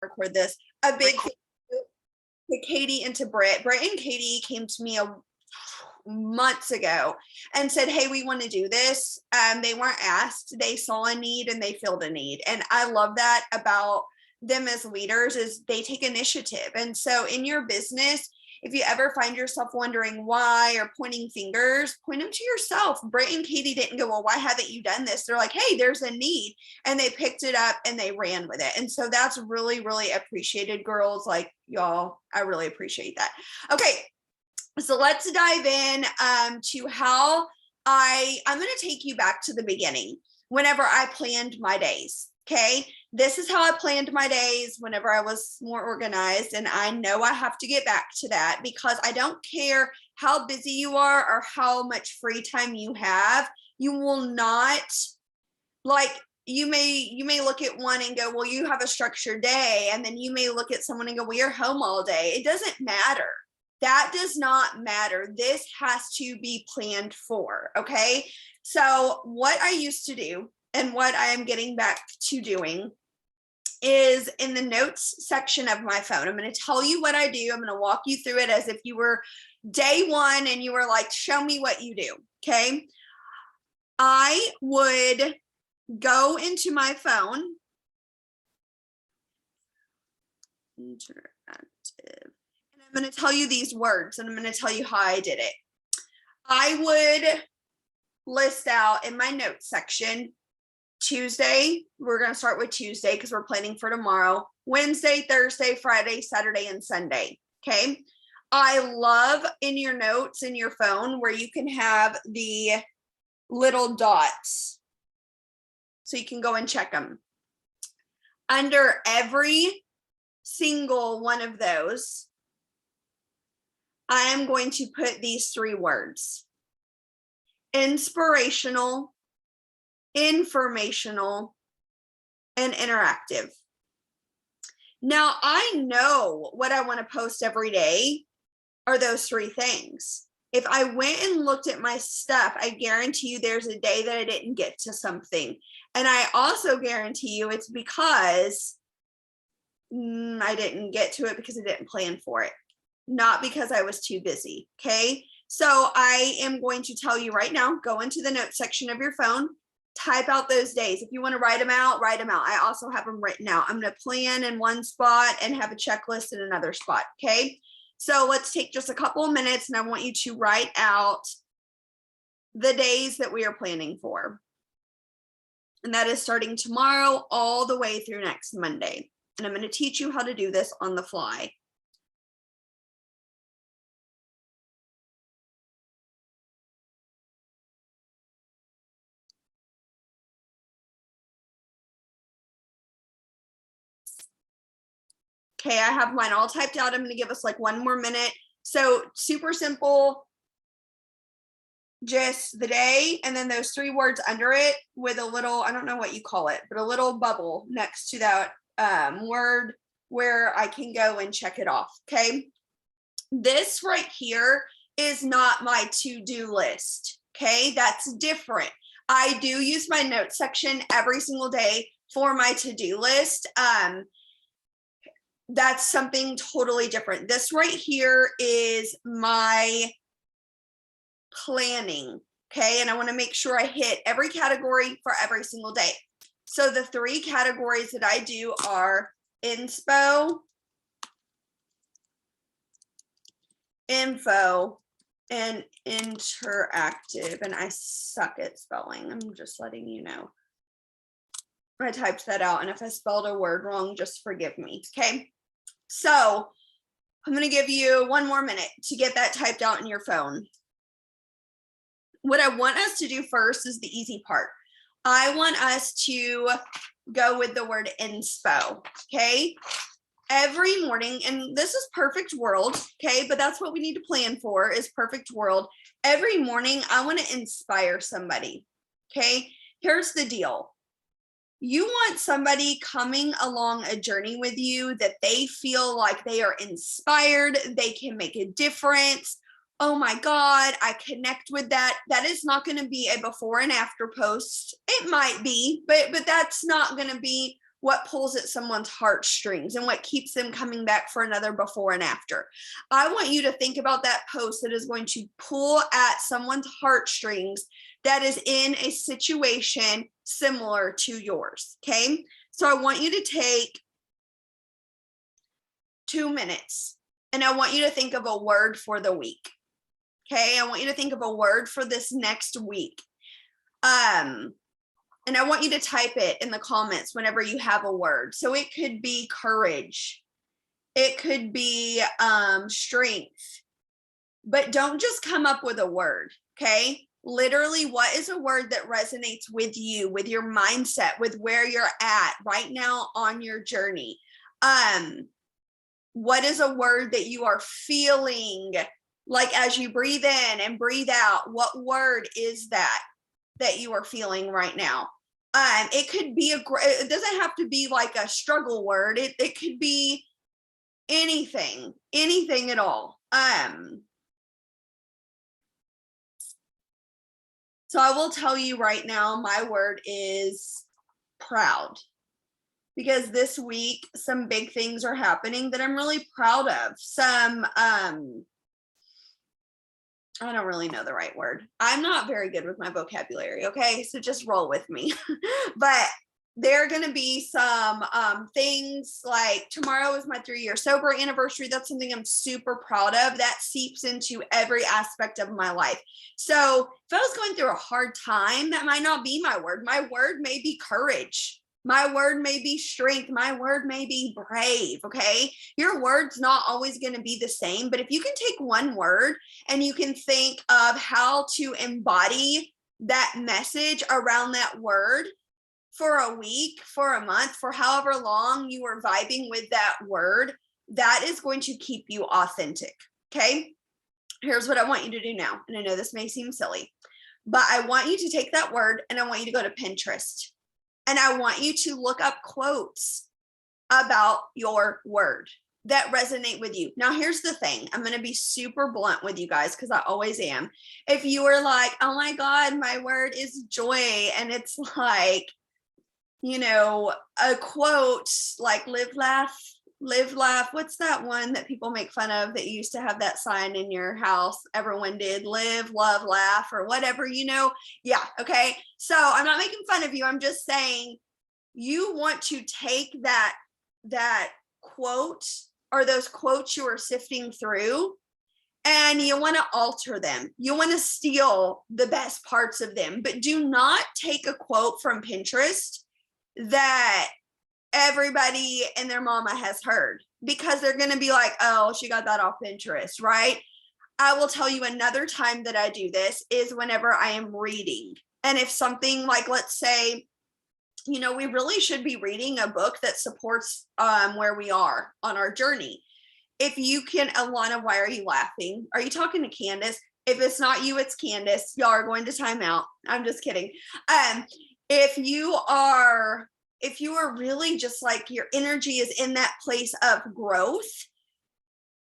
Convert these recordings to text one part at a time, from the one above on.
record this. A big thank you to Katie and to Britt. Britt and Katie came to me months ago and said, hey, we want to do this. They weren't asked. They saw a need and they filled a need. And I love that about them as leaders, is they take initiative. And so in your business, if you ever find yourself wondering why or pointing fingers, point them to yourself. Britt and Katie didn't go, well, why haven't you done this? They're like, hey, there's a need. And they picked it up and they ran with it. And so that's really, really appreciated, girls. Like, y'all, I really appreciate that. Okay, so let's dive in to how I'm going to take you back to the beginning whenever I planned my days. Okay, this is how I planned my days whenever I was more organized. And I know I have to get back to that, because I don't care how busy you are or how much free time you have. You will not, like, you may look at one and go, well, you have a structured day. And then you may look at someone and go, well, you're home all day. It doesn't matter. That does not matter. This has to be planned for. Okay, so what I used to do, and what I am getting back to doing, is in the notes section of my phone. I'm going to tell you what I do. I'm going to walk you through it as if you were day one and you were like, show me what you do. Okay. I would go into my phone. Interactive. And I'm going to tell you these words, and I'm going to tell you how I did it. I would list out in my notes section, Tuesday, we're going to start with Tuesday because we're planning for tomorrow. Wednesday, Thursday, Friday, Saturday, and Sunday. Okay. I love in your notes in your phone where you can have the little dots so you can go and check them. Under every single one of those, I am going to put these three words: inspirational, informational, and interactive. Now, I know what I want to post every day are those three things. If I went and looked at my stuff, I guarantee you there's a day that I didn't get to something. And I also guarantee you it's because I didn't get to it because I didn't plan for it, not because I was too busy. Okay, so I am going to tell you right now, go into the notes section of your phone, type out those days. If you want to write them out, write them out. I also have them written out. I'm going to plan in one spot and have a checklist in another spot. Okay, so let's take just a couple of minutes, and I want you to write out the days that we are planning for. And that is starting tomorrow all the way through next Monday. And I'm going to teach you how to do this on the fly. Okay, I have mine all typed out. I'm going to give us like one more minute. So super simple, just the day, and then those three words under it with a little, I don't know what you call it, but a little bubble next to that word where I can go and check it off. Okay, this right here is not my to-do list. Okay, that's different. I do use my notes section every single day for my to-do list. That's something totally different. This right here is my planning. Okay, and I want to make sure I hit every category for every single day. So the three categories that I do are inspo, info, and interactive. And I suck at spelling. I'm just letting you know. I typed that out, and if I spelled a word wrong, just forgive me. Okay, so I'm going to give you one more minute to get that typed out in your phone. What I want us to do first is the easy part. I want us to go with the word inspo. Okay, every morning, and this is perfect world. Okay, but that's what we need to plan for, is perfect world. Every morning, I want to inspire somebody. Okay, here's the deal. You want somebody coming along a journey with you that they feel like they are inspired, they can make a difference. Oh my God, I connect with that. That is not going to be a before and after post. It might be, but that's not going to be what pulls at someone's heartstrings and what keeps them coming back for another before and after. I want you to think about that post that is going to pull at someone's heartstrings that is in a situation similar to yours. Okay. So I want you to take 2 minutes and I want you to think of a word for the week. Okay. I want you to think of a word for this next week. And I want you to type it in the comments whenever you have a word. So it could be courage. It could be strength. But don't just come up with a word, okay? Literally, what is a word that resonates with you, with your mindset, with where you're at right now on your journey? What is a word that you are feeling like as you breathe in and breathe out? What word is that you are feeling right now? It could be it doesn't have to be like a struggle word. It could be anything at all. So I will tell you right now, my word is proud, because this week some big things are happening that I'm really proud of. Some I don't really know the right word. I'm not very good with my vocabulary, okay? So just roll with me. But there are going to be some things like tomorrow is my 3-year sober anniversary. That's something I'm super proud of. That seeps into every aspect of my life. So if I was going through a hard time, that might not be my word. My word may be courage. My word may be strength. My word may be brave. Okay. Your word's not always going to be the same, but if you can take one word and you can think of how to embody that message around that word for a week, for a month, for however long you are vibing with that word, that is going to keep you authentic. Okay. Here's what I want you to do now. And I know this may seem silly, but I want you to take that word and I want you to go to Pinterest. And I want you to look up quotes about your word that resonate with you. Now, here's the thing. I'm going to be super blunt with you guys because I always am. If you are like, oh my God, my word is joy. And it's like, you know, a quote like live, laugh. What's that one that people make fun of that you used to have that sign in your house? Everyone did live, love, laugh, or whatever, you know? Yeah. Okay. So I'm not making fun of you. I'm just saying you want to take that quote or those quotes you are sifting through and you want to alter them. You want to steal the best parts of them, but do not take a quote from Pinterest that everybody and their mama has heard, because they're going to be like, oh, she got that off Pinterest, right? I will tell you another time that I do this is whenever I am reading. And if something like, let's say, you know, we really should be reading a book that supports where we are on our journey. If you can, Alana, why are you laughing? Are you talking to Candace? If it's not you, it's Candace. Y'all are going to time out. I'm just kidding. If you are really just like your energy is in that place of growth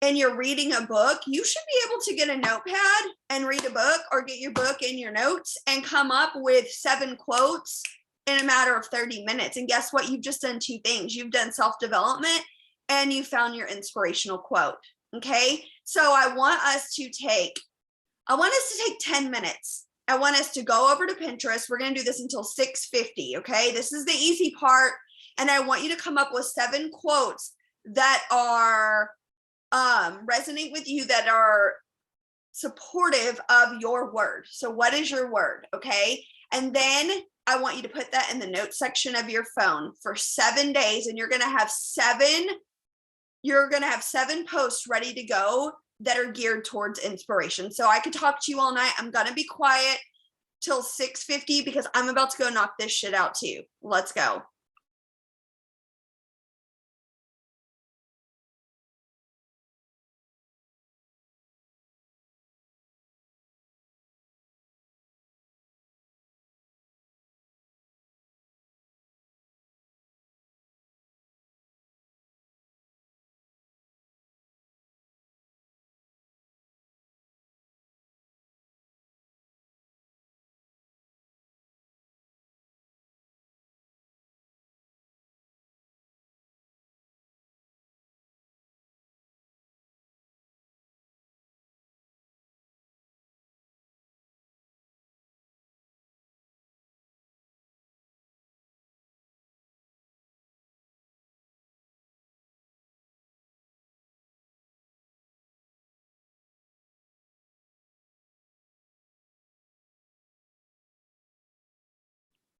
and you're reading a book, you should be able to get a notepad and read a book, or get your book in your notes and come up with 7 quotes in a matter of 30 minutes. And guess what? You've just done 2 things. You've done self-development and you found your inspirational quote. Okay. So I want us to take 10 minutes. I want us to go over to Pinterest. We're going to do this until 6:50. Okay. This is the easy part. And I want you to come up with 7 quotes that are, resonate with you, that are supportive of your word. So what is your word? Okay. And then I want you to put that in the notes section of your phone for 7 days. And you're going to have 7 posts ready to go that are geared towards inspiration. So I could talk to you all night. I'm going to be quiet till 6:50 because I'm about to go knock this shit out too. Let's go.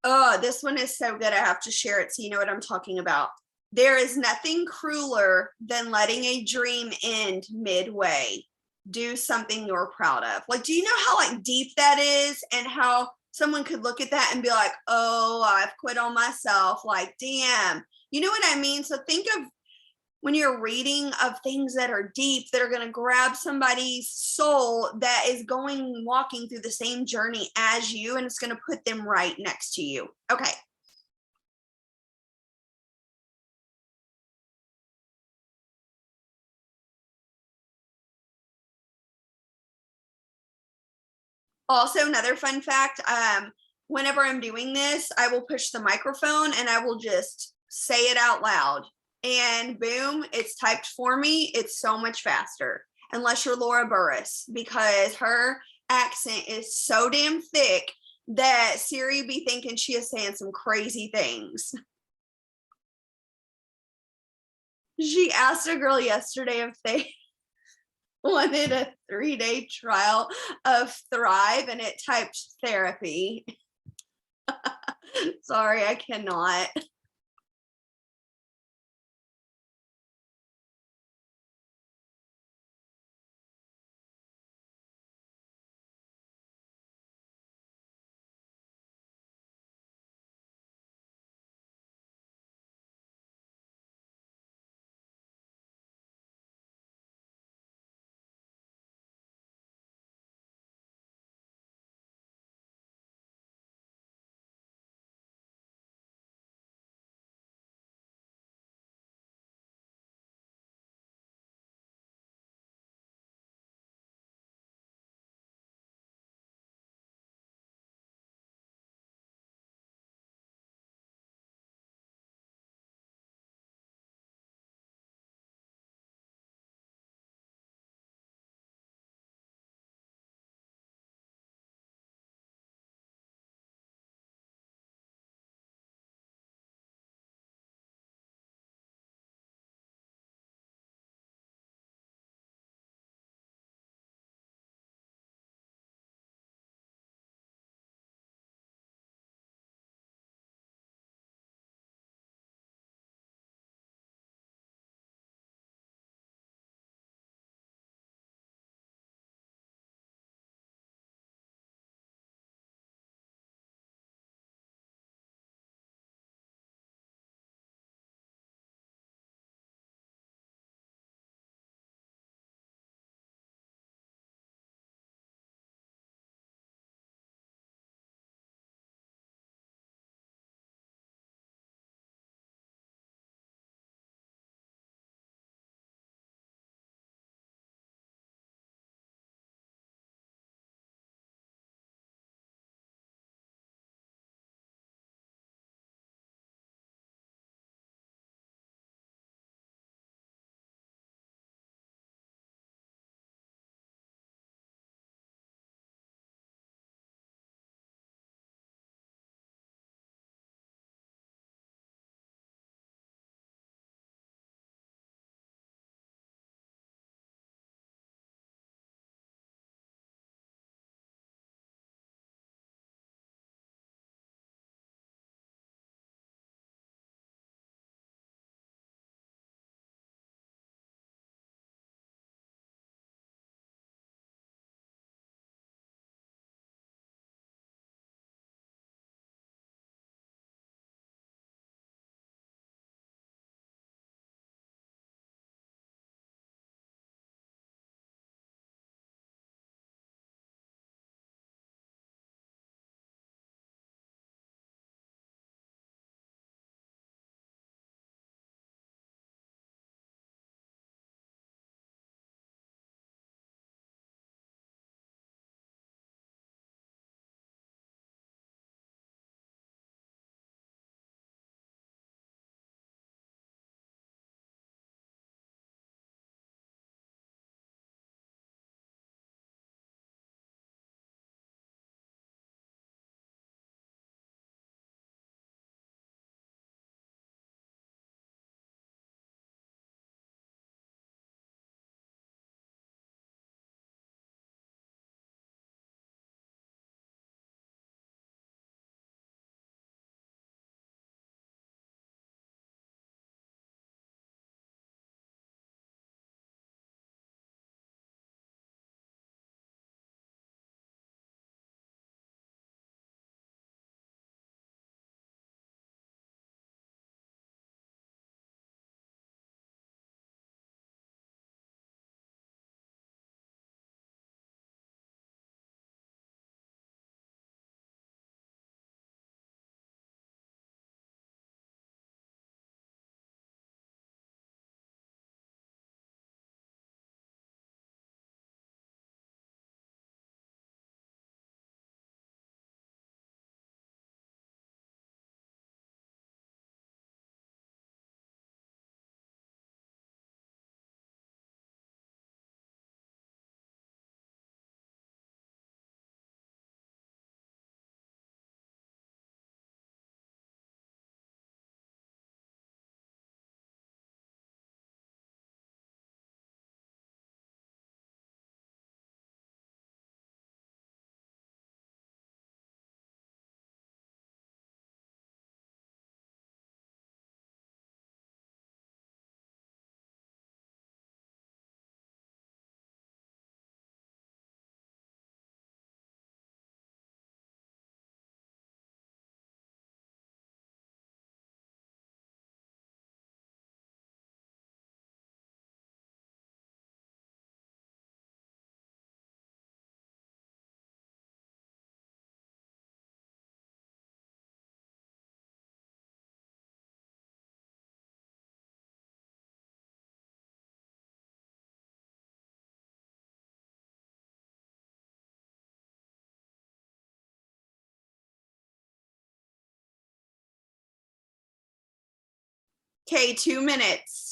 Oh, this one is so good. I have to share it so you know what I'm talking about. There is nothing crueler than letting a dream end midway. Do something you're proud of. Like, do you know how like deep that is and how someone could look at that and be like, "Oh, I've quit on myself." Like, damn. You know what I mean? So think of when you're reading of things that are deep that are going to grab somebody's soul that is going walking through the same journey as you, and it's going to put them right next to you. Okay. Also, another fun fact, whenever I'm doing this, I will push the microphone and I will just say it out loud. And boom, it's typed for me. It's so much faster. Unless you're Laura Burris, because her accent is so damn thick that Siri be thinking she is saying some crazy things. She asked a girl yesterday if they wanted a 3-day trial of Thrive and it typed therapy. Sorry, I cannot. Okay, 2 minutes.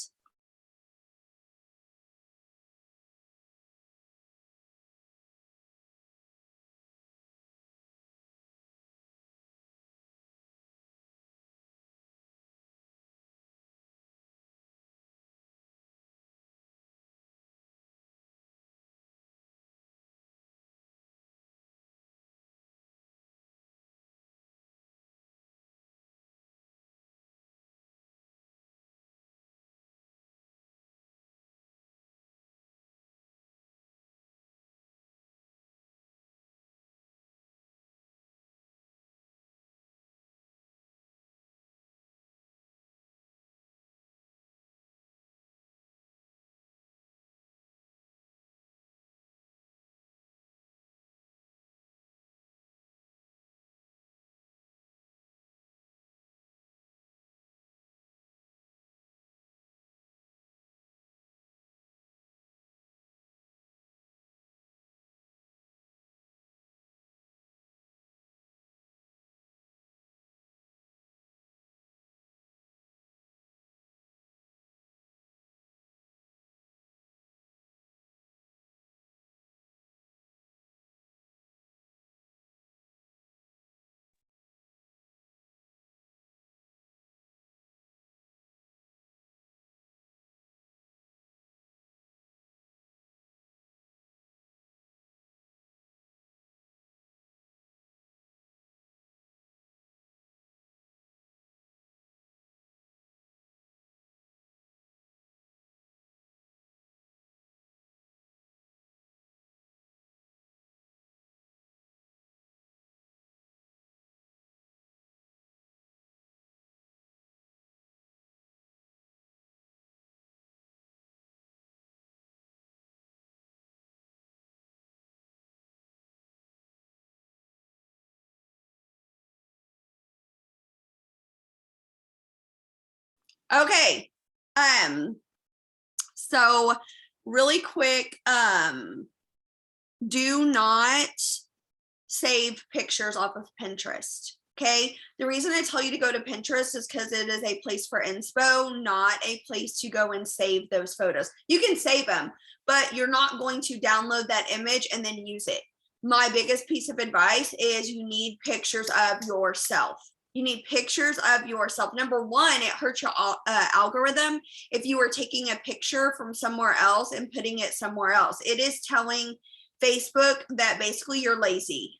Okay. So really quick, do not save pictures off of Pinterest. Okay. The reason I tell you to go to Pinterest is because it is a place for inspo, not a place to go and save those photos. You can save them, but you're not going to download that image and then use it. My biggest piece of advice is you need pictures of yourself. You need pictures of yourself. Number one, it hurts your algorithm if you are taking a picture from somewhere else and putting it somewhere else. It is telling Facebook that basically you're lazy,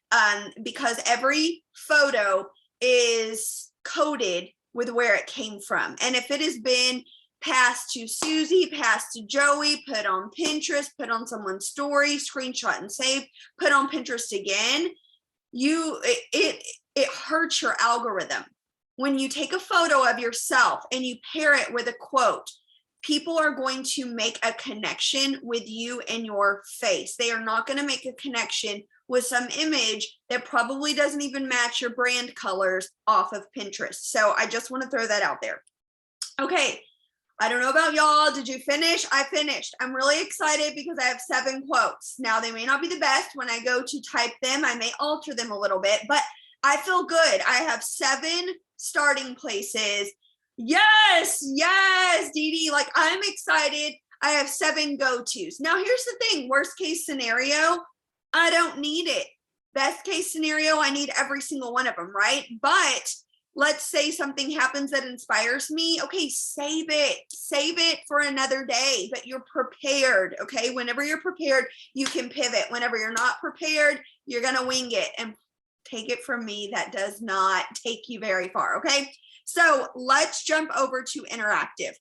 because every photo is coded with where it came from. And if it has been passed to Susie, passed to Joey, put on Pinterest, put on someone's story, screenshot and save, put on Pinterest again, it hurts your algorithm. When you take a photo of yourself and you pair it with a quote, people are going to make a connection with you and your face. They are not going to make a connection with some image that probably doesn't even match your brand colors off of Pinterest. So I just want to throw that out there. Okay. I don't know about y'all. Did you finish? I finished. I'm really excited because I have 7 quotes. Now, they may not be the best. When I go to type them, I may alter them a little bit, but I feel good. I have 7 starting places. Yes, Dee Dee. Like, I'm excited. I have 7 go-tos. Now, here's the thing. Worst case scenario, I don't need it. Best case scenario, I need every single one of them, right? But let's say something happens that inspires me. Okay, save it for another day, but you're prepared. Okay, whenever you're prepared, you can pivot. Whenever you're not prepared, you're going to wing it. And take it from me, that does not take you very far. Okay, so let's jump over to interactive.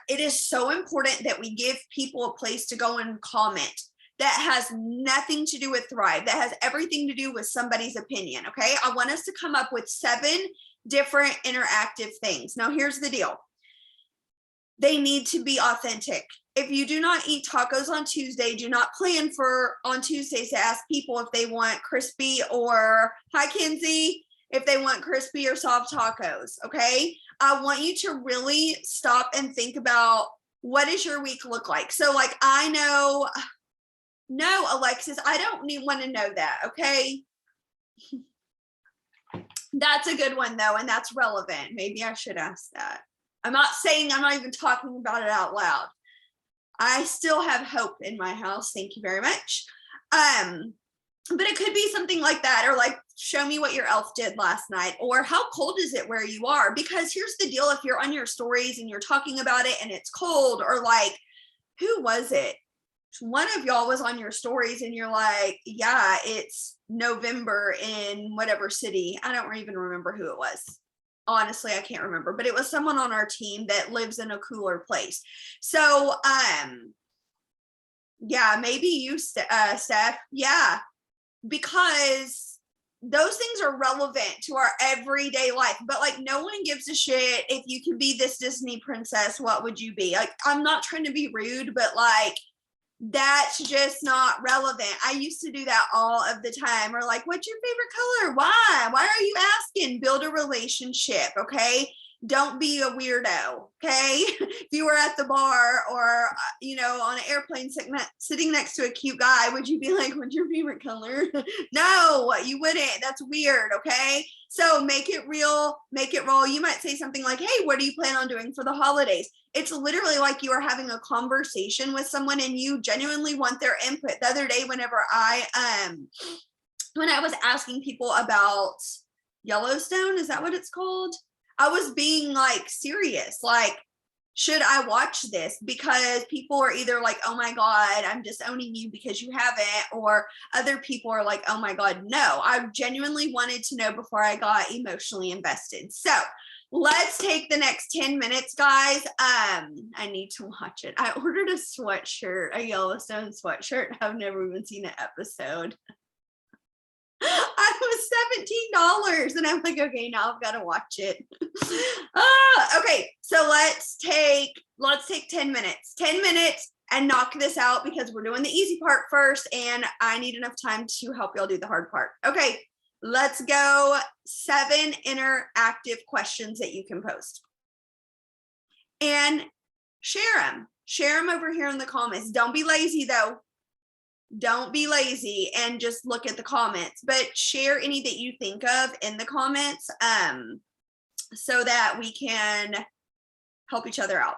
It is so important that we give people a place to go and comment. That has nothing to do with Thrive. That has everything to do with somebody's opinion. Okay. I want us to come up with 7 different interactive things. Now, here's the deal. They need to be authentic. If you do not eat tacos on Tuesday, do not plan for on Tuesdays to ask people if they want crispy or, hi, Kenzie, if they want crispy or soft tacos. Okay. I want you to really stop and think about, what does your week look like? So, like, I know, no, Alexis, I don't want to know that. Okay. That's a good one though. And that's relevant. Maybe I should ask that. I'm not saying, I'm not even talking about it out loud. I still have hope in my house. Thank you very much. But it could be something like that, or like, show me what your elf did last night, or how cold is it where you are? Because here's the deal, if you're on your stories and you're talking about it and it's cold, or like, who was it? One of y'all was on your stories and you're like, yeah, it's November in whatever city. I don't even remember who it was. Honestly, I can't remember, but it was someone on our team that lives in a cooler place. So, yeah, maybe you, Steph. Yeah, because those things are relevant to our everyday life. But like, no one gives a shit if you can be this Disney princess. What would you be? Like, I'm not trying to be rude, but like, that's just not relevant. I used to do that all of the time. Or like, what's your favorite color? Why are you asking? Build a relationship, okay? Don't be a weirdo, okay? If you were at the bar, or on an airplane sitting next to a cute guy, would you be like, what's your favorite color? No, you wouldn't. That's weird, okay? So make it real, make it roll. You might say something like, hey, what do you plan on doing for the holidays? It's literally like you are having a conversation with someone and you genuinely want their input. The other day, whenever when I was asking people about Yellowstone, is that what it's called? I was being like serious, like, should I watch this? Because people are either like, oh my God, I'm disowning you because you haven't, or other people are like, oh my God, no. I genuinely wanted to know before I got emotionally invested. So let's take the next 10 minutes, guys. I need to watch it. I ordered a sweatshirt, a Yellowstone sweatshirt. I've never even seen an episode. I was $17 and I'm like, okay, now I've got to watch it. Okay, so let's take 10 minutes. 10 minutes and knock this out, because we're doing the easy part first and I need enough time to help y'all do the hard part. Okay, let's go. 7 interactive questions that you can post. And share them. Share them over here in the comments. Don't be lazy though. Don't be lazy and just look at the comments, but share any that you think of in the comments, so that we can help each other out.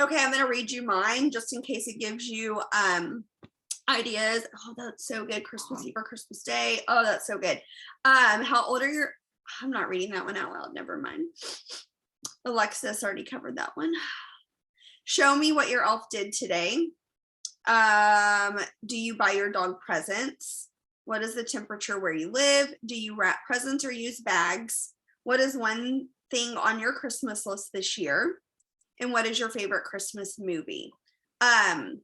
Okay, I'm going to read you mine just in case it gives you ideas. Oh, that's so good. Christmas Eve or Christmas Day. Oh, that's so good. How old are your, I'm not reading that one out loud. Never mind. Alexis already covered that one. Show me what your elf did today. Do you buy your dog presents? What is the temperature where you live? Do you wrap presents or use bags? What is one thing on your Christmas list this year? And what is your favorite Christmas movie? All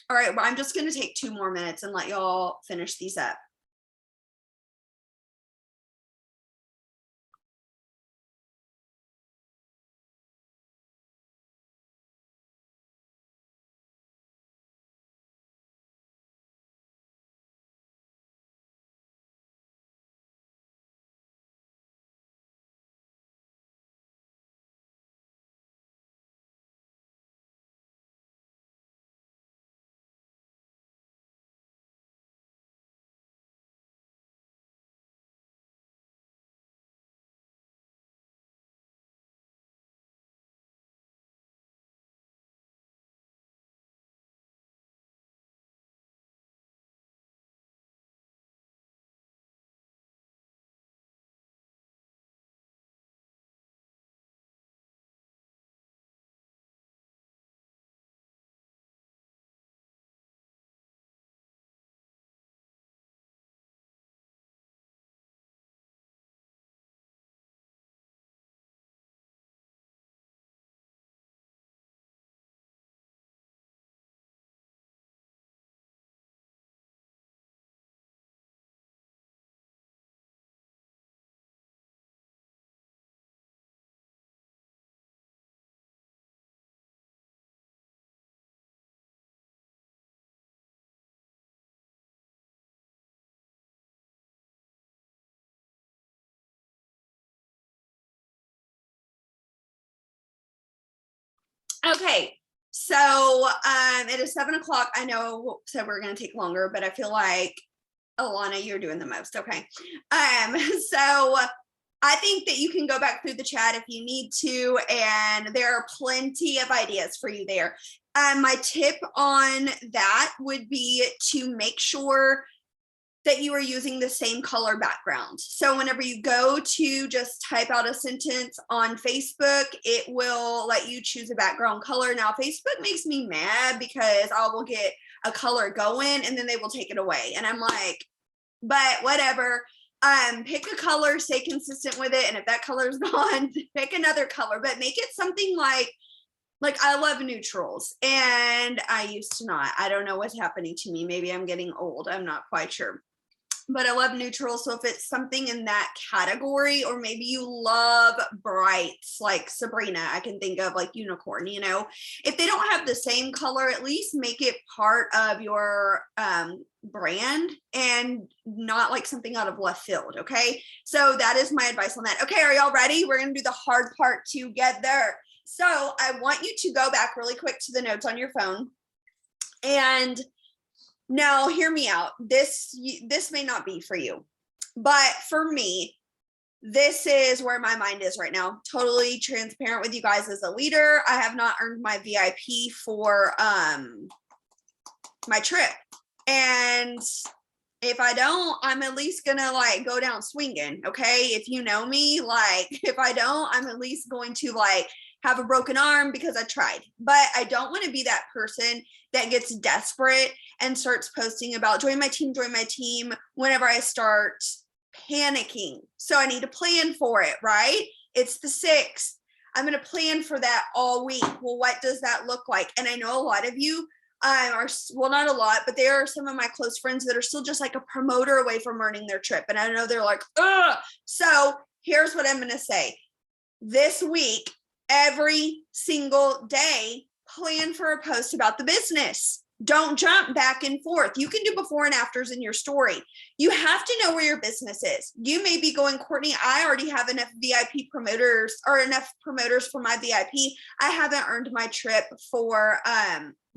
right, well, I'm just going to take 2 more minutes and let y'all finish these up. Okay, so it is 7 o'clock. I know said we're going to take longer, but I feel like Alana, you're doing the most. Okay, so I think that you can go back through the chat if you need to, and there are plenty of ideas for you there. My tip on that would be to make sure that you are using the same color background. So whenever you go to just type out a sentence on Facebook, it will let you choose a background color. Now, Facebook makes me mad because I will get a color going and then they will take it away. And I'm like, but whatever. Pick a color, stay consistent with it. And if that color is gone, pick another color, but make it something like I love neutrals and I used to not. I don't know what's happening to me. Maybe I'm getting old. I'm not quite sure. But I love neutrals. So if it's something in that category, or maybe you love brights like Sabrina, I can think of like unicorn, you know, if they don't have the same color, at least make it part of your brand and not like something out of left field. Okay. So that is my advice on that. Okay. Are y'all ready? We're going to do the hard part together. So I want you to go back really quick to the notes on your phone. And now, hear me out. This may not be for you, but for me, this is where my mind is right now. Totally transparent with you guys as a leader. I have not earned my VIP for my trip. And if I don't, I'm at least gonna like go down swinging. Okay. If you know me, like if I don't, I'm at least going to like have a broken arm because I tried. But I don't want to be that person that gets desperate and starts posting about join my team whenever I start panicking. So I need to plan for it, right? It's the 6th. I'm going to plan for that all week. Well, what does that look like? And I know a lot of you are, well, not a lot, but there are some of my close friends that are still just like a promoter away from earning their trip. And I know they're like, ugh. So here's what I'm going to say. This week, every single day, plan for a post about the business. Don't jump back and forth. You can do before and afters in your story. You have to know where your business is. You may be going, Kourtney, I already have enough VIP promoters or enough promoters for my VIP. I haven't earned my trip for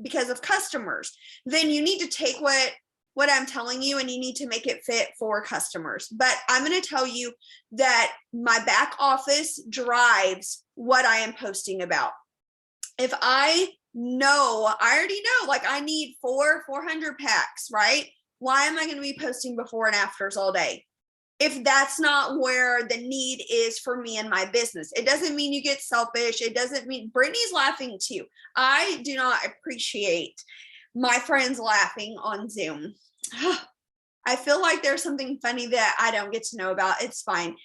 because of customers. Then you need to take what I'm telling you and you need to make it fit for customers. But I'm going to tell you that my back office drives what I am posting about. If I know, I already know, like I need 400 packs, right? Why am I going to be posting before and afters all day? If that's not where the need is for me and my business. It doesn't mean you get selfish. It doesn't mean Brittany's laughing too. I do not appreciate my friends laughing on Zoom. I feel like there's something funny that I don't get to know about. It's fine.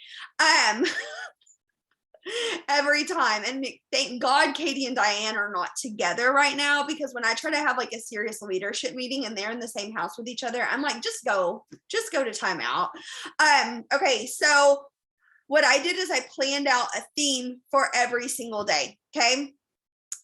Every time. And thank God Katie and Diane are not together right now, because when I try to have like a serious leadership meeting and they're in the same house with each other, I'm like, just go to timeout. Okay, so what I did is I planned out a theme for every single day. Okay.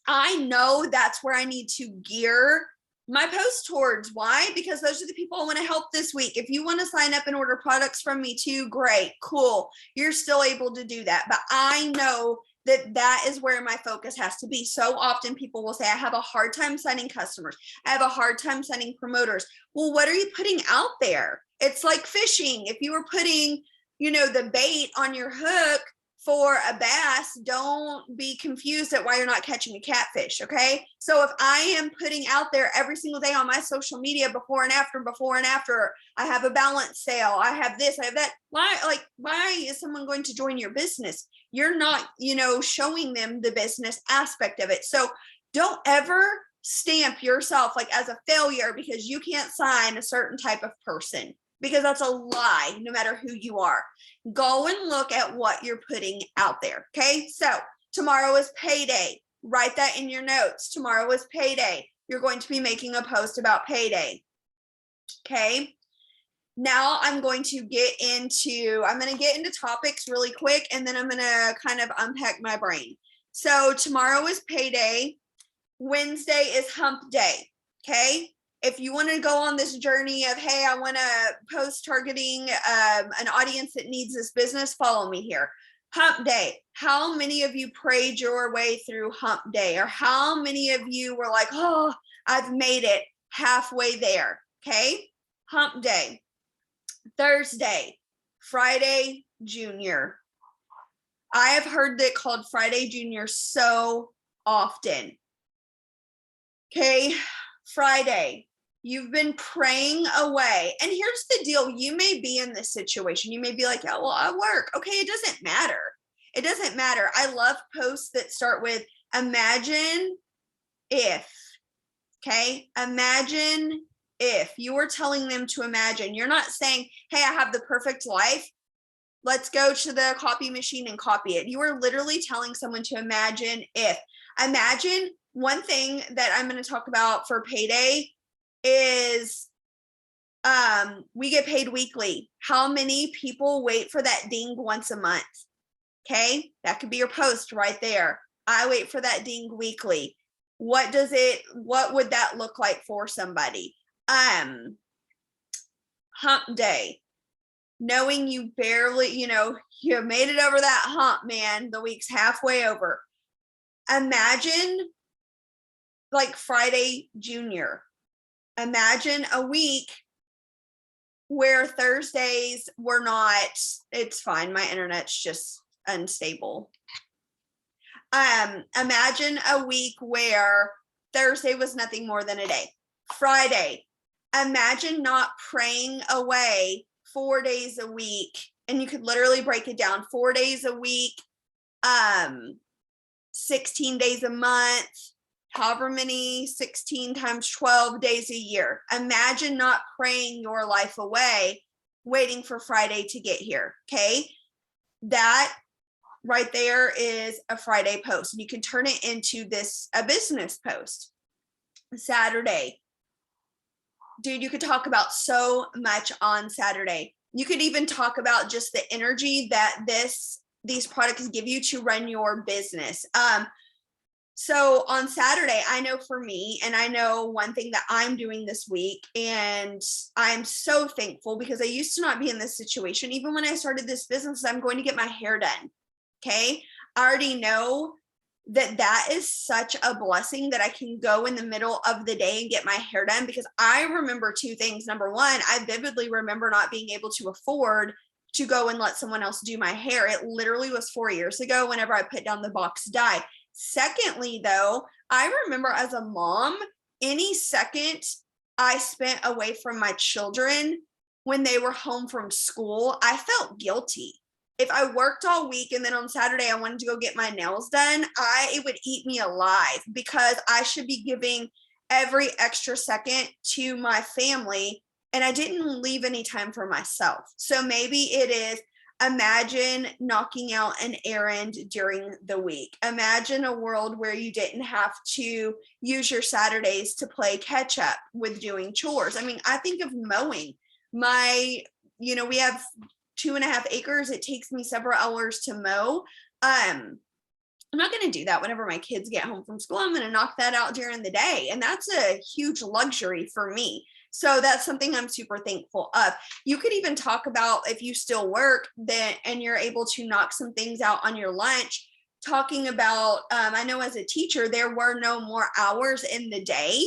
I know that's where I need to gear my post towards. Why? Because those are the people I want to help this week. If you want to sign up and order products from me too, great, cool. You're still able to do that. But I know that is where my focus has to be. So often people will say, I have a hard time signing customers. I have a hard time signing promoters. Well, what are you putting out there? It's like fishing. If you were putting, the bait on your hook for a bass, don't be confused at why you're not catching a catfish. Okay. So if I am putting out there every single day on my social media, before and after, I have a balance sale, I have this, I have that. Why is someone going to join your business? You're not, showing them the business aspect of it. So don't ever stamp yourself like as a failure because you can't sign a certain type of person, because that's a lie, no matter who you are. Go and look at what you're putting out there. Okay. So tomorrow is payday. Write that in your notes. Tomorrow is payday. You're going to be making a post about payday. Okay. Now I'm going to get into topics really quick, and then I'm going to kind of unpack my brain. So tomorrow is payday. Wednesday is hump day. Okay. If you want to go on this journey of, hey, I want to post targeting an audience that needs this business, follow me here. Hump day. How many of you prayed your way through hump day? Or how many of you were like, oh, I've made it halfway there? Okay. Hump day. Thursday, Friday Junior. I have heard that called Friday Junior so often. Okay. Friday. You've been praying away. And here's the deal. You may be in this situation. You may be like, yeah, well, I work. Okay, it doesn't matter. It doesn't matter. I love posts that start with imagine if. Okay, imagine if. You are telling them to imagine. You're not saying, hey, I have the perfect life. Let's go to the copy machine and copy it. You are literally telling someone to imagine if. Imagine one thing that I'm going to talk about for payday is we get paid weekly. How many people wait for that ding once a month? Okay, that could be your post right there. I wait for that ding weekly. What would that look like for somebody? Hump day. Knowing you barely, you made it over that hump, man. The week's halfway over. Imagine like Friday Junior. Imagine a week where Thursdays were not, it's fine. My internet's just unstable. Imagine a week where Thursday was nothing more than a day. Friday, imagine not praying away 4 days a week. And you could literally break it down 4 days a week, 16 days a month, however many, 16 times 12 days a year. Imagine not praying your life away, waiting for Friday to get here. Okay. That right there is a Friday post. You can turn it into a business post. Saturday. Dude, you could talk about so much on Saturday. You could even talk about just the energy that these products give you to run your business. So on Saturday, I know for me, and I know one thing that I'm doing this week, and I'm so thankful because I used to not be in this situation. Even when I started this business, I'm going to get my hair done. Okay. I already know that is such a blessing that I can go in the middle of the day and get my hair done, because I remember two things. Number one, I vividly remember not being able to afford to go and let someone else do my hair. It literally was 4 years ago whenever I put down the box dye. Secondly, though, I remember as a mom, any second I spent away from my children when they were home from school, I felt guilty. If I worked all week and then on Saturday I wanted to go get my nails done, it would eat me alive because I should be giving every extra second to my family and I didn't leave any time for myself. So maybe it is imagine knocking out an errand during the week. Imagine a world where you didn't have to use your Saturdays to play catch up with doing chores. I mean, I think of mowing. We have 2.5 acres. It takes me several hours to mow. I'm not going to do that whenever my kids get home from school. I'm going to knock that out during the day. And that's a huge luxury for me. So that's something I'm super thankful of. You could even talk about if you still work then and you're able to knock some things out on your lunch. Talking about, I know as a teacher, there were no more hours in the day.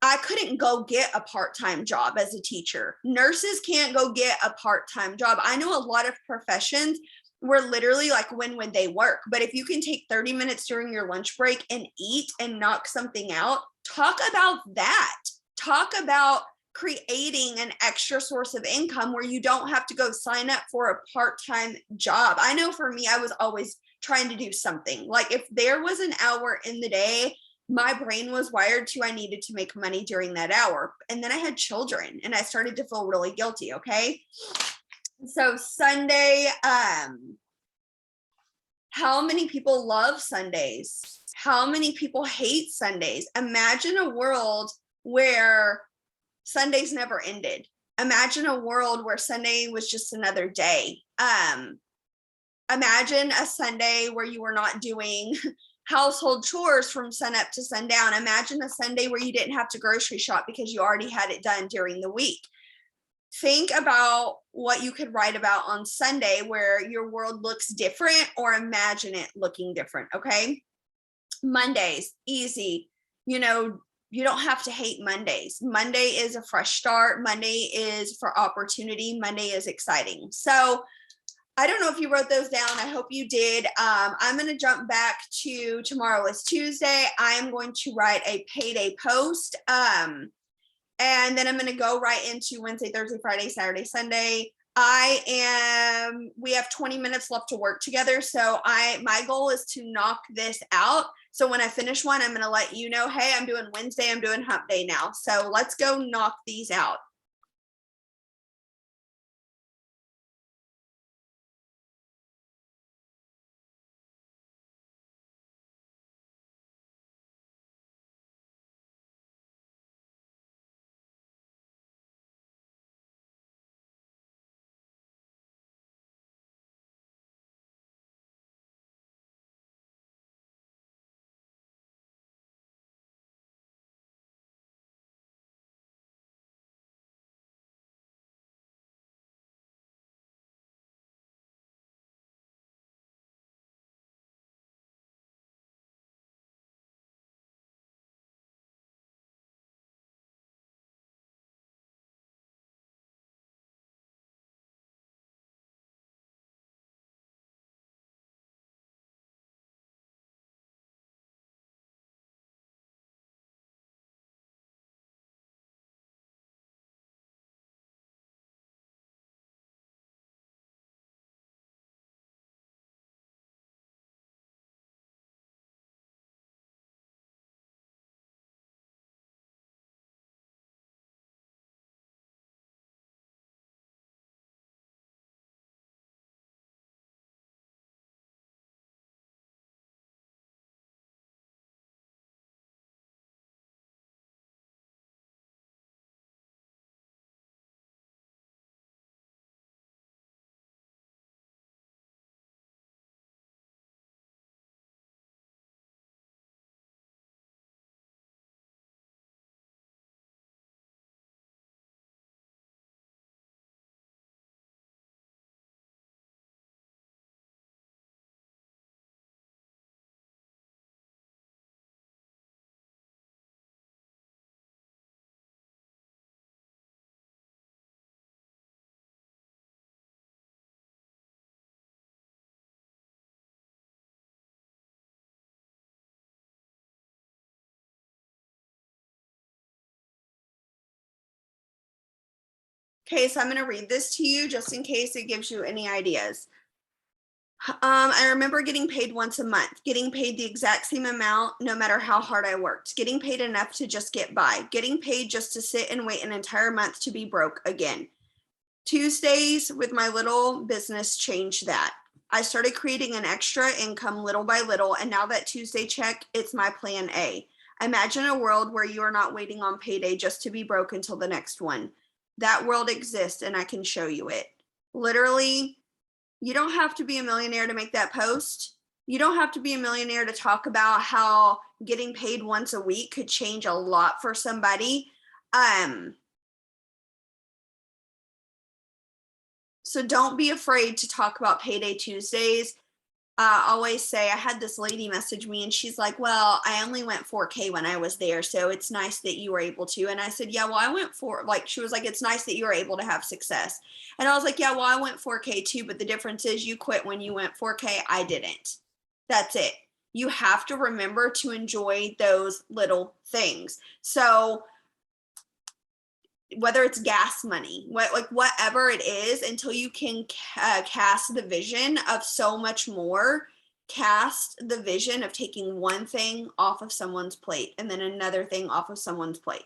I couldn't go get a part-time job as a teacher. Nurses can't go get a part-time job. I know a lot of professions where literally like when would they work? But if you can take 30 minutes during your lunch break and eat and knock something out, talk about that. Talk about creating an extra source of income where you don't have to go sign up for a part-time job. I know for me, I was always trying to do something. Like if there was an hour in the day, my brain was wired to I needed to make money during that hour. And then I had children and I started to feel really guilty. Okay. So Sunday, how many people love Sundays? How many people hate Sundays? Imagine a world where Sundays never ended. Imagine a world where Sunday was just another day. Imagine a Sunday where you were not doing household chores from sun up to sundown. Imagine a Sunday where you didn't have to grocery shop because you already had it done during the week. Think about what you could write about on Sunday where your world looks different, or imagine it looking different. Okay. Mondays, easy. You don't have to hate Mondays. Monday is a fresh start. Monday is for opportunity. Monday is exciting. So I don't know if you wrote those down. I hope you did. I'm going to jump back to tomorrow is Tuesday. I am going to write a payday post. And then I'm going to go right into Wednesday, Thursday, Friday, Saturday, Sunday. We have 20 minutes left to work together. So my goal is to knock this out. So when I finish one, I'm going to let you know, hey, I'm doing Wednesday. I'm doing hump day now. So let's go knock these out. Okay, so I'm going to read this to you just in case it gives you any ideas. I remember getting paid once a month, getting paid the exact same amount no matter how hard I worked, getting paid enough to just get by, getting paid just to sit and wait an entire month to be broke again. Tuesdays with my little business changed that. I started creating an extra income little by little, and now that Tuesday check, it's my plan A. Imagine a world where you are not waiting on payday just to be broke until the next one. That world exists, and I can show you it. Literally, you don't have to be a millionaire to make that post. You don't have to be a millionaire to talk about how getting paid once a week could change a lot for somebody. So don't be afraid to talk about payday Tuesdays. Always say, I had this lady message me and she's like, well, I only went 4K when I was there. So it's nice that you were able to. And I said, yeah, well, I went she was like, it's nice that you were able to have success. And I was like, yeah, well, I went 4K too. But the difference is you quit when you went 4K. I didn't. That's it. You have to remember to enjoy those little things. So whether it's gas money, whatever it is, until you can cast the vision of so much more, cast the vision of taking one thing off of someone's plate and then another thing off of someone's plate.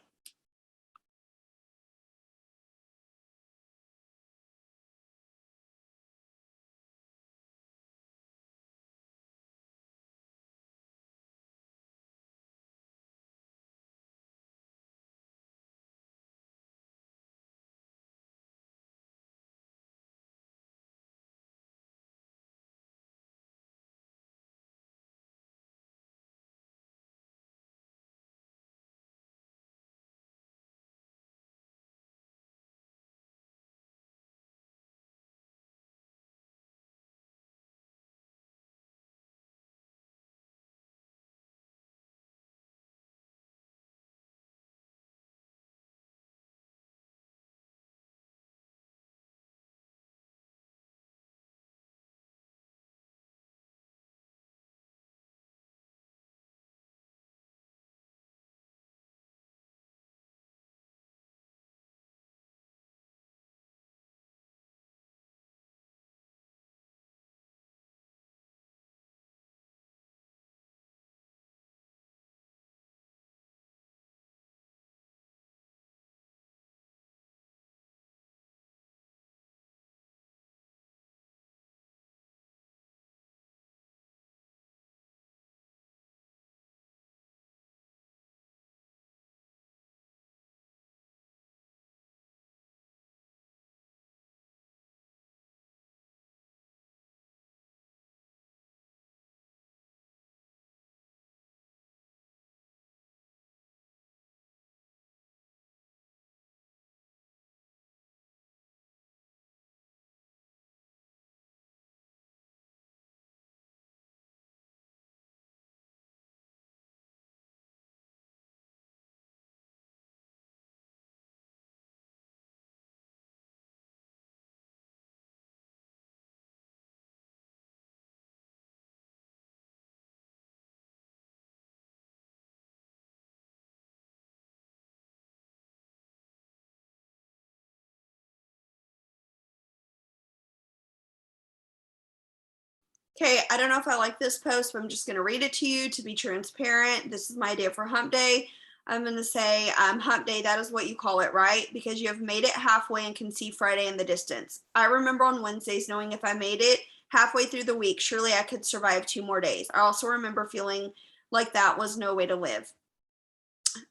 Okay, I don't know if I like this post, but I'm just going to read it to you to be transparent. This is my idea for hump day. I'm going to say hump day, that is what you call it, right? Because you have made it halfway and can see Friday in the distance. I remember on Wednesdays knowing if I made it halfway through the week, surely I could survive 2 more days. I also remember feeling like that was no way to live.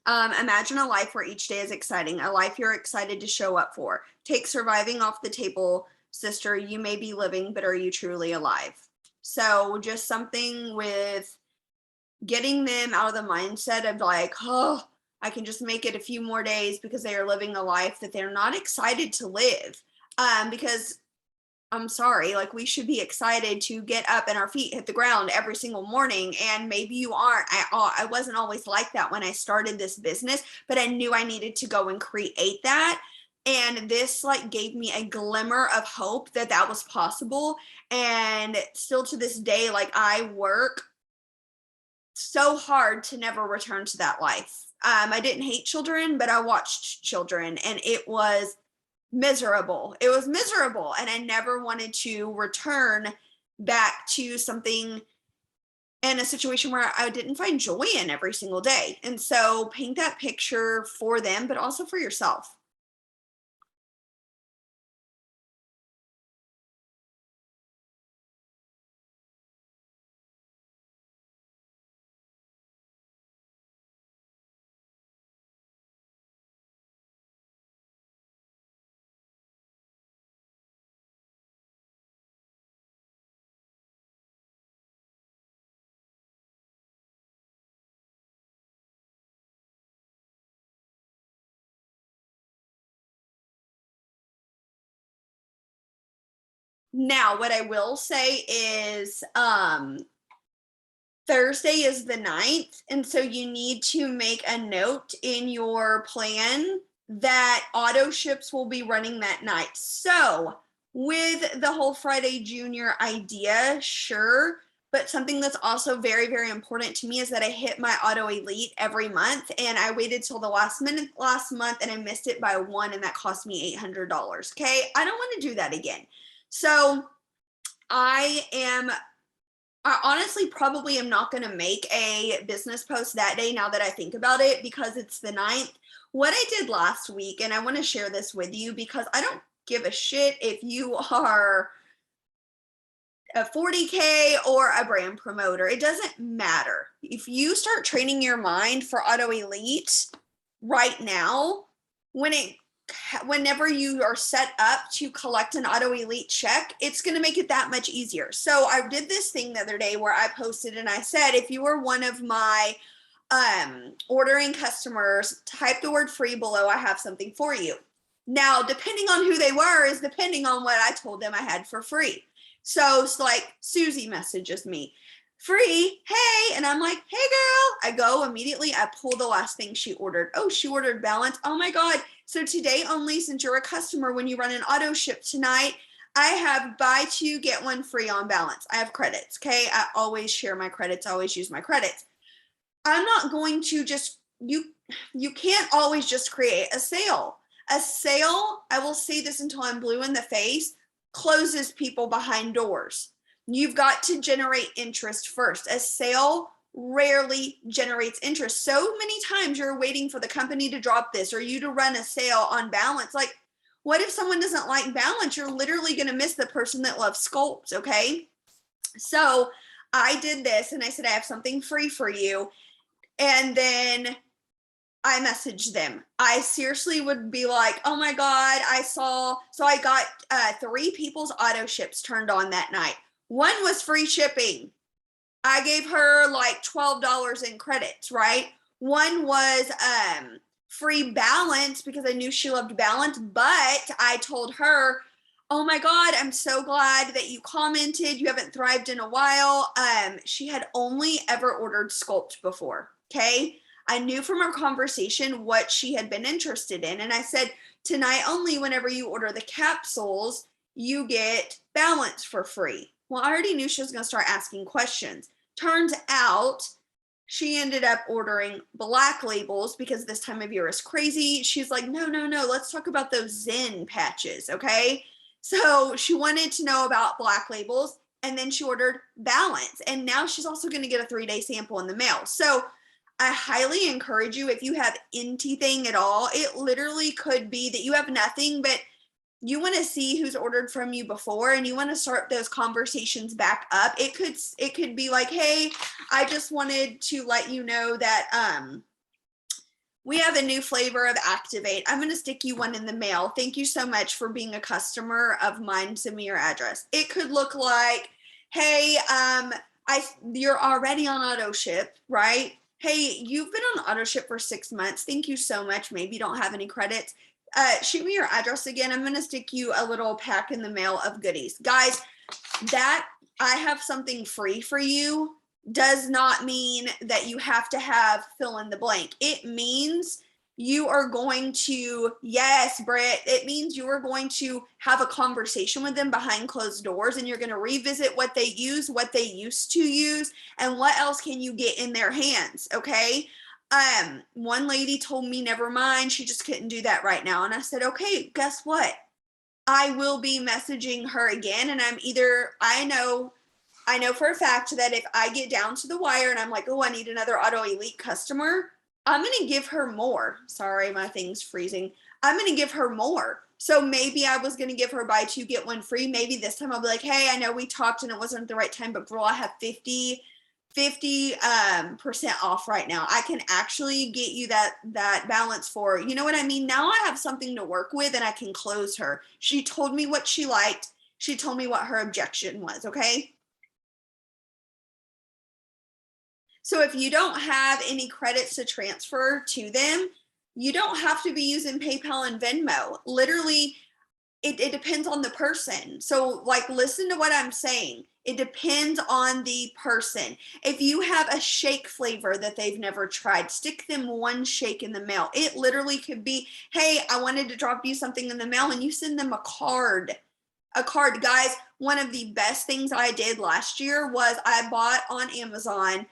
Imagine a life where each day is exciting, a life you're excited to show up for. Take surviving off the table, sister. You may be living, but are you truly alive? So just something with getting them out of the mindset of like, oh, I can just make it a few more days because they are living a life that they're not excited to live. Because I'm sorry, like we should be excited to get up and our feet hit the ground every single morning. And maybe you aren't. I wasn't always like that when I started this business, but I knew I needed to go and create that. And this like gave me a glimmer of hope that that was possible. And still to this day, like I work so hard to never return to that life. I didn't hate children, but I watched children and it was miserable. It was miserable. And I never wanted to return back to something in a situation where I didn't find joy in every single day. And so paint that picture for them, but also for yourself. Now, what I will say is Thursday is the 9th, and so you need to make a note in your plan that auto ships will be running that night. So, with the whole Friday Junior idea, sure, but something that's also very, very important to me is that I hit my auto elite every month, and I waited till the last minute last month and I missed it by one, and that cost me $800. Okay, I don't want to do that again. So, I honestly probably am not going to make a business post that day now that I think about it, because it's the 9th. What I did last week, and I want to share this with you because I don't give a shit if you are a 40K or a brand promoter. It doesn't matter. If you start training your mind for Auto Elite right now, whenever you are set up to collect an Auto Elite check, it's going to make it that much easier. So I did this thing the other day where I posted and I said, if you are one of my ordering customers, type the word free below. I have something for you. Now, depending on who they were is depending on what I told them I had for free. So it's like Susie messages me, free, hey, and I'm like, hey girl. I go immediately, I pull the last thing she ordered. Oh, she ordered balance. Oh my God. So today only, since you're a customer, when you run an auto ship tonight, I have buy two, get one free on balance. I have credits, okay? I always share my credits, I always use my credits. I'm not going to just, you can't always just create a sale. A sale, I will say this until I'm blue in the face, closes people behind doors. You've got to generate interest first. A sale rarely generates interest. So many times you're waiting for the company to drop this or you to run a sale on balance. Like, what if someone doesn't like balance? You're literally going to miss the person that loves sculpt, okay? So I did this and I said, I have something free for you. And then I messaged them. I seriously would be like, oh my God, so I got 3 people's auto ships turned on that night. One was free shipping. I gave her like $12 in credits, right? One was free balance because I knew she loved balance, but I told her, oh my God, I'm so glad that you commented. You haven't thrived in a while. She had only ever ordered sculpt before, okay? I knew from our conversation what she had been interested in. And I said, tonight only, whenever you order the capsules, you get balance for free. Well, I already knew she was going to start asking questions. Turns out she ended up ordering black labels because this time of year is crazy. She's like, no, let's talk about those Zen patches, okay? So she wanted to know about black labels, and then she ordered balance. And now she's also going to get a 3-day sample in the mail. So I highly encourage you, if you have anything at all, it literally could be that you have nothing, but you want to see who's ordered from you before and you want to start those conversations back up. It could be like, hey, I just wanted to let you know that we have a new flavor of Activate. I'm going to stick you one in the mail. Thank you so much for being a customer of mine. Send me your address. It could look like, hey, you're already on auto ship, right? Hey, you've been on auto ship for 6 months. Thank you so much. Maybe you don't have any credits. Shoot me your address again. I'm going to stick you a little pack in the mail of goodies. Guys, that I have something free for you does not mean that you have to have fill in the blank. It means you are going to, yes, Britt, it means you are going to have a conversation with them behind closed doors, and you're going to revisit what they use, what they used to use, and what else can you get in their hands, okay? One lady told me, never mind, she just couldn't do that right now. And I said, okay, guess what? I will be messaging her again. And I know for a fact that if I get down to the wire and I'm like, oh, I need another Auto Elite customer, I'm going to give her more. Sorry, my thing's freezing. I'm going to give her more. So maybe I was going to give her buy two, get one free. Maybe this time I'll be like, hey, I know we talked and it wasn't the right time, but girl, I have 50% off right now. I can actually get you that balance for, you know what I mean? Now I have something to work with and I can close her. She told me what she liked. She told me what her objection was. Okay. So if you don't have any credits to transfer to them, you don't have to be using PayPal and Venmo. Literally, it depends on the person. So, like, listen to what I'm saying. It depends on the person. If you have a shake flavor that they've never tried, stick them one shake in the mail. It literally could be, hey, I wanted to drop you something in the mail, and you send them a card. A card. Guys, one of the best things I did last year was I bought on Amazon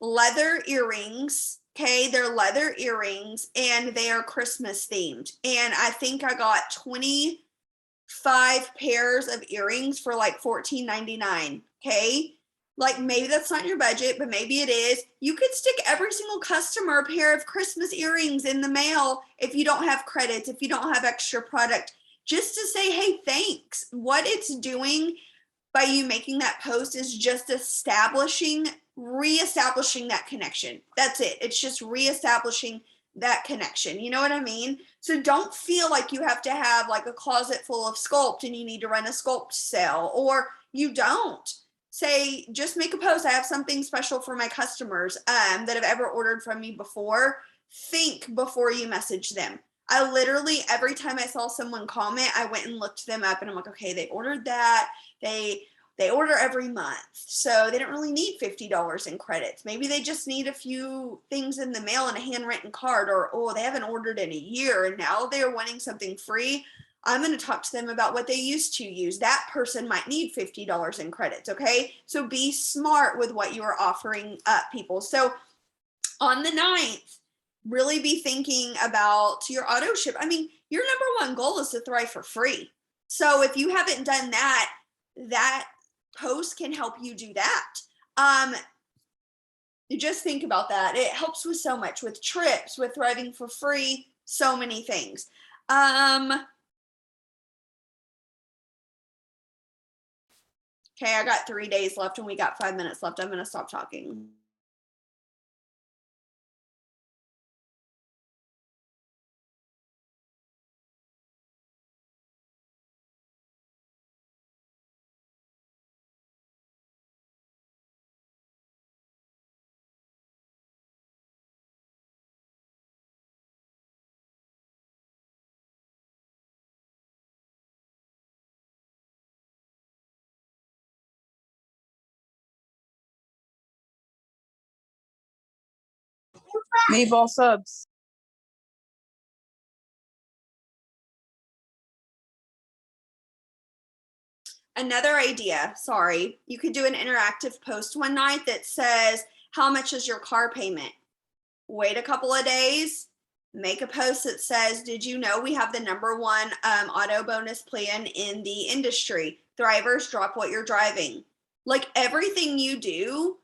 leather earrings. Okay, they're leather earrings and they are Christmas themed. And I think I got 25 pairs of earrings for like $14.99. Okay, like maybe that's not your budget, but maybe it is. You could stick every single customer a pair of Christmas earrings in the mail if you don't have credits, if you don't have extra product, just to say, hey, thanks. What it's doing by you making that post is just reestablishing that connection. That's it. It's just reestablishing that connection. You know what I mean? So don't feel like you have to have like a closet full of Sculpt and you need to run a Sculpt sale, or you don't. Say, just make a post. I have something special for my customers that have ever ordered from me before. Think before you message them. I literally, every time I saw someone comment, I went and looked them up and I'm like, okay, they ordered that. They order every month, so they don't really need $50 in credits. Maybe they just need a few things in the mail and a handwritten card, or oh, they haven't ordered in a year and now they're wanting something free. I'm going to talk to them about what they used to use. That person might need $50 in credits. Okay, so be smart with what you are offering up, people. So on the 9th, really be thinking about your auto ship. I mean, your number one goal is to thrive for free. So if you haven't done that, that post can help you do that. You just think about that. It helps with so much, with trips, with thriving for free, so many things. Okay, I got 3 days left and we got 5 minutes left. I'm going to stop talking. Meatball subs. Another idea, sorry, you could do an interactive post one night that says, how much is your car payment? Wait a couple of days, make a post that says, did you know we have the number one auto bonus plan in the industry? Thrivers, drop what you're driving. Like everything you do,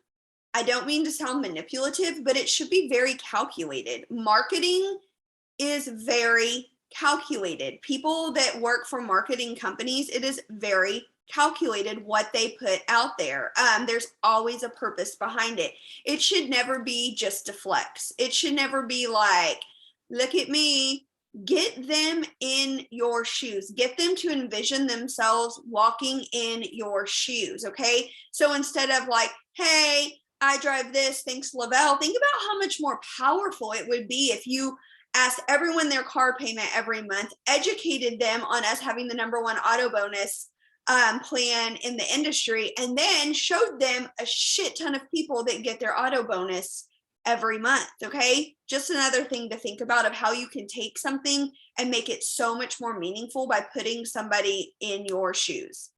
I don't mean to sound manipulative, but it should be very calculated. Marketing is very calculated. People that work for marketing companies, it is very calculated what they put out there. There's always a purpose behind it. It should never be just a flex. It should never be like, look at me. Get them in your shoes. Get them to envision themselves walking in your shoes. Okay. So instead of like, hey, I drive this, thanks Lavelle, think about how much more powerful it would be if you asked everyone their car payment every month, educated them on us having the number one auto bonus plan in the industry, and then showed them a shit ton of people that get their auto bonus every month. Okay, just another thing to think about of how you can take something and make it so much more meaningful by putting somebody in your shoes.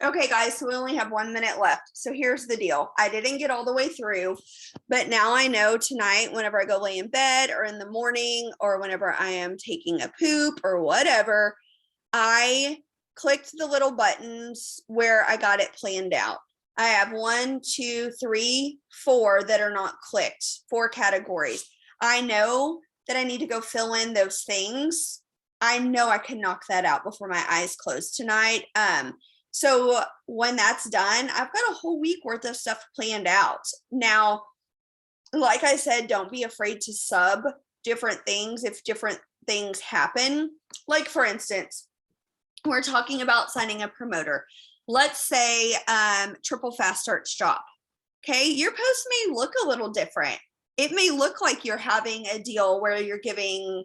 Okay, guys, so we only have 1 minute left. So here's the deal. I didn't get all the way through, but now I know tonight, whenever I go lay in bed or in the morning or whenever I am taking a poop or whatever, I clicked the little buttons where I got it planned out. I have 1, 2, 3, 4 that are not clicked, 4 categories. I know that I need to go fill in those things. I know I can knock that out before my eyes close tonight. So when that's done, I've got a whole week worth of stuff planned out. Now, like I said, don't be afraid to sub different things if different things happen. Like for instance, we're talking about signing a promoter. Let's say Triple Fast Starts Job. Okay, your post may look a little different. It may look like you're having a deal where you're giving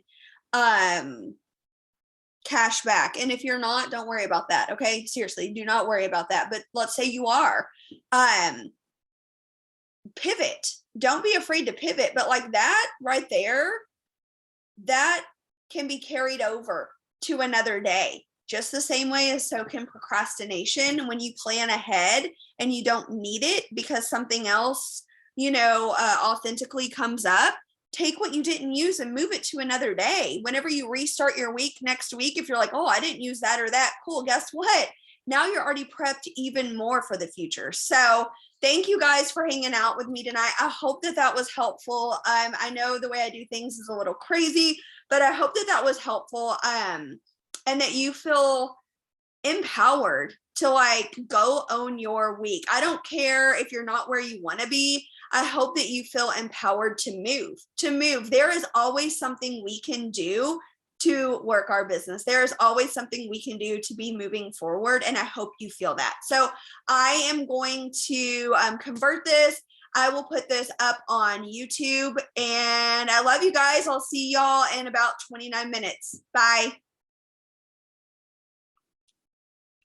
cash back. And if you're not, don't worry about that. Okay. Seriously, do not worry about that. But let's say you are. Pivot. Don't be afraid to pivot. But like that right there, that can be carried over to another day. Just the same way as so can procrastination. When you plan ahead and you don't need it because something else, authentically comes up, take what you didn't use and move it to another day. Whenever you restart your week next week, if you're like, oh, I didn't use that or that, cool, guess what? Now you're already prepped even more for the future. So thank you guys for hanging out with me tonight. I hope that was helpful. I know the way I do things is a little crazy, but I hope that was helpful, and that you feel empowered to like go own your week. I don't care if you're not where you want to be. I hope that you feel empowered to move. There is always something we can do to work our business. There is always something we can do to be moving forward. And I hope you feel that. So I am going to convert this. I will put this up on YouTube, and I love you guys. I'll see y'all in about 29 minutes. Bye.